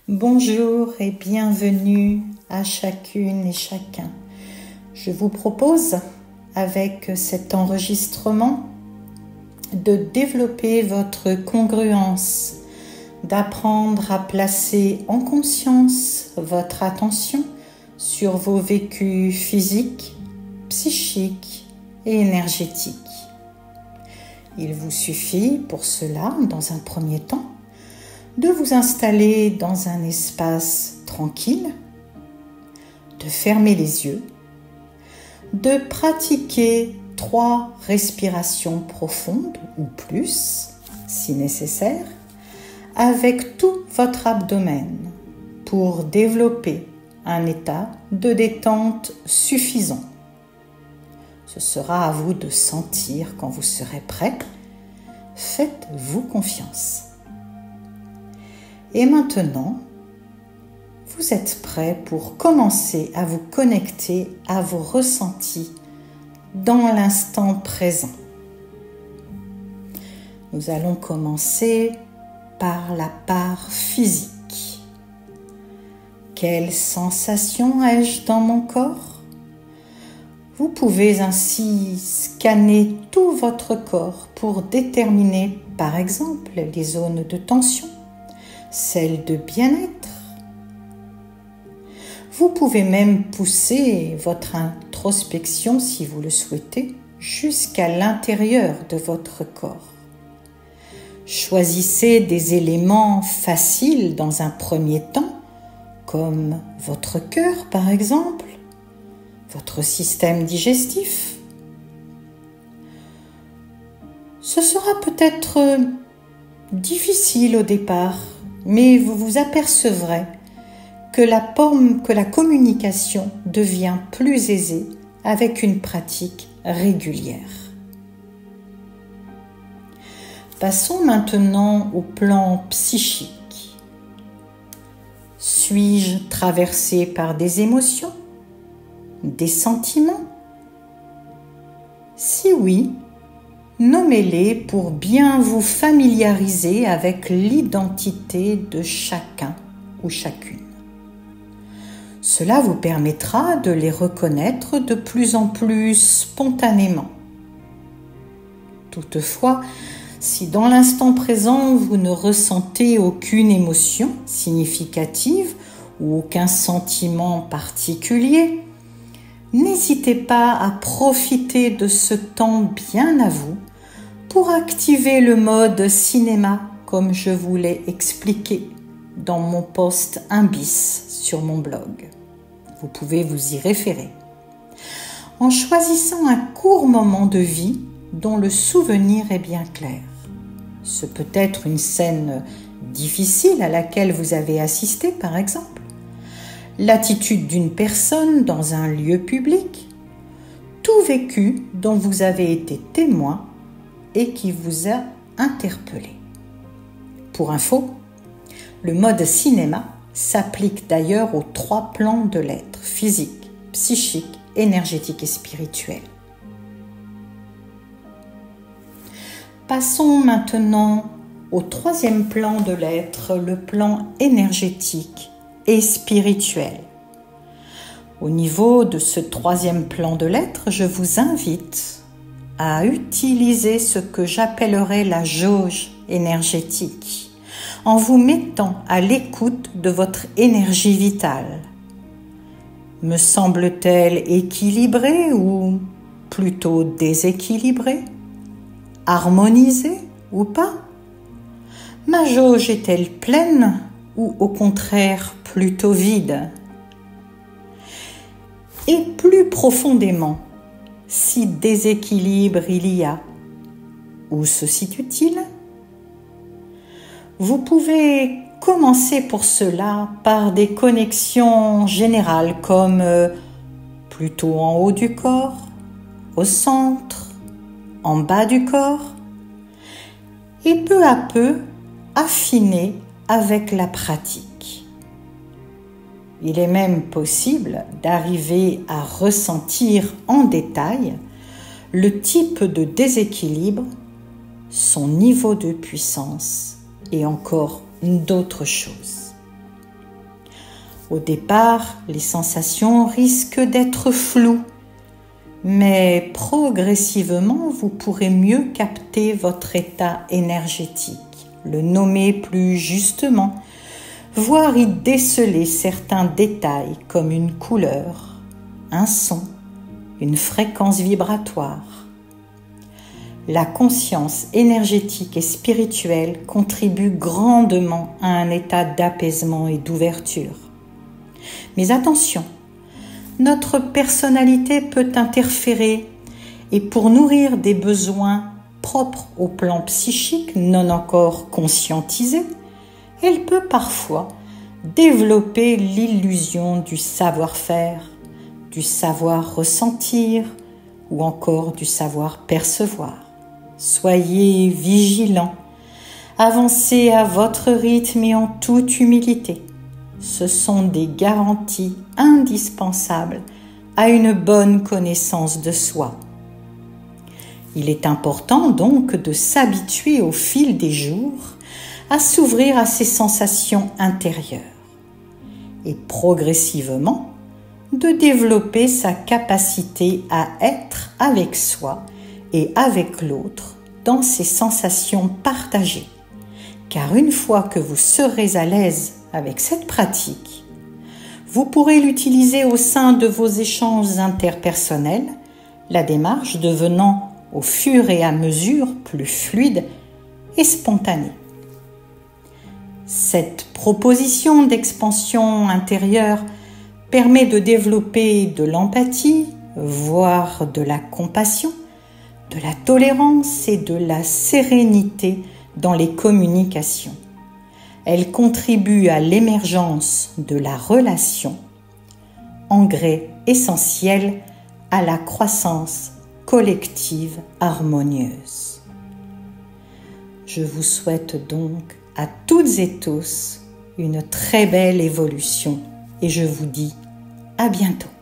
Bonjour et bienvenue à chacune et chacun. Je vous propose, avec cet enregistrement, de développer votre congruence, d'apprendre à placer en conscience votre attention sur vos vécus physiques, psychiques et énergétiques. Il vous suffit pour cela, dans un premier temps, de vous installer dans un espace tranquille, de fermer les yeux, de pratiquer 3 respirations profondes ou plus, si nécessaire, avec tout votre abdomen pour développer un état de détente suffisant. Ce sera à vous de sentir quand vous serez prêt. Faites-vous confiance. Et maintenant, vous êtes prêt pour commencer à vous connecter à vos ressentis dans l'instant présent. Nous allons commencer par la part physique. Quelle sensation ai-je dans mon corps ? Vous pouvez ainsi scanner tout votre corps pour déterminer, par exemple, les zones de tension, celles de bien-être. Vous pouvez même pousser votre introspection, si vous le souhaitez, jusqu'à l'intérieur de votre corps. Choisissez des éléments faciles dans un premier temps, comme votre cœur par exemple, votre système digestif. Ce sera peut-être difficile au départ, mais vous vous apercevrez que la communication devient plus aisée avec une pratique régulière. Passons maintenant au plan psychique. Suis-je traversé par des émotions, des sentiments ? Si oui, nommez-les pour bien vous familiariser avec l'identité de chacun ou chacune. Cela vous permettra de les reconnaître de plus en plus spontanément. Toutefois, si dans l'instant présent vous ne ressentez aucune émotion significative ou aucun sentiment particulier, n'hésitez pas à profiter de ce temps bien à vous pour activer le mode cinéma comme je vous l'ai expliqué dans mon post 1 bis sur mon blog. Vous pouvez vous y référer. En choisissant un court moment de vie dont le souvenir est bien clair. Ce peut être une scène difficile à laquelle vous avez assisté par exemple. L'attitude d'une personne dans un lieu public, tout vécu dont vous avez été témoin et qui vous a interpellé. Pour info, le mode cinéma s'applique d'ailleurs aux 3 plans de l'être, physique, psychique, énergétique et spirituel. Passons maintenant au 3e plan de l'être, le plan énergétique et spirituel. Au niveau de ce 3e plan de l'être, je vous invite à utiliser ce que j'appellerais la jauge énergétique, en vous mettant à l'écoute de votre énergie vitale. Me semble-t-elle équilibrée ou plutôt déséquilibrée ? Harmonisée ou pas ? Ma jauge est-elle pleine ou au contraire plutôt vide ? Et plus profondément, si déséquilibre il y a, où se situe-t-il ? Vous pouvez commencer pour cela par des connexions générales comme plutôt en haut du corps, au centre, en bas du corps, et peu à peu affiner avec la pratique. Il est même possible d'arriver à ressentir en détail le type de déséquilibre, son niveau de puissance et encore d'autres choses. Au départ, les sensations risquent d'être floues, mais progressivement, vous pourrez mieux capter votre état énergétique, le nommer plus justement, voire y déceler certains détails comme une couleur, un son, une fréquence vibratoire. La conscience énergétique et spirituelle contribue grandement à un état d'apaisement et d'ouverture. Mais attention, notre personnalité peut interférer et pour nourrir des besoins propres au plan psychique non encore conscientisés, elle peut parfois développer l'illusion du savoir-faire, du savoir ressentir ou encore du savoir percevoir. Soyez vigilants, avancez à votre rythme et en toute humilité. Ce sont des garanties indispensables à une bonne connaissance de soi. Il est important donc de s'habituer au fil des jours à s'ouvrir à ces sensations intérieures et progressivement de développer sa capacité à être avec soi et avec l'autre dans ces sensations partagées. Car une fois que vous serez à l'aise avec cette pratique, vous pourrez l'utiliser au sein de vos échanges interpersonnels, la démarche devenant au fur et à mesure plus fluide et spontanée. Cette proposition d'expansion intérieure permet de développer de l'empathie, voire de la compassion, de la tolérance et de la sérénité dans les communications. Elle contribue à l'émergence de la relation, engrais essentiel à la croissance collective harmonieuse. Je vous souhaite donc à toutes et tous une très belle évolution et je vous dis à bientôt.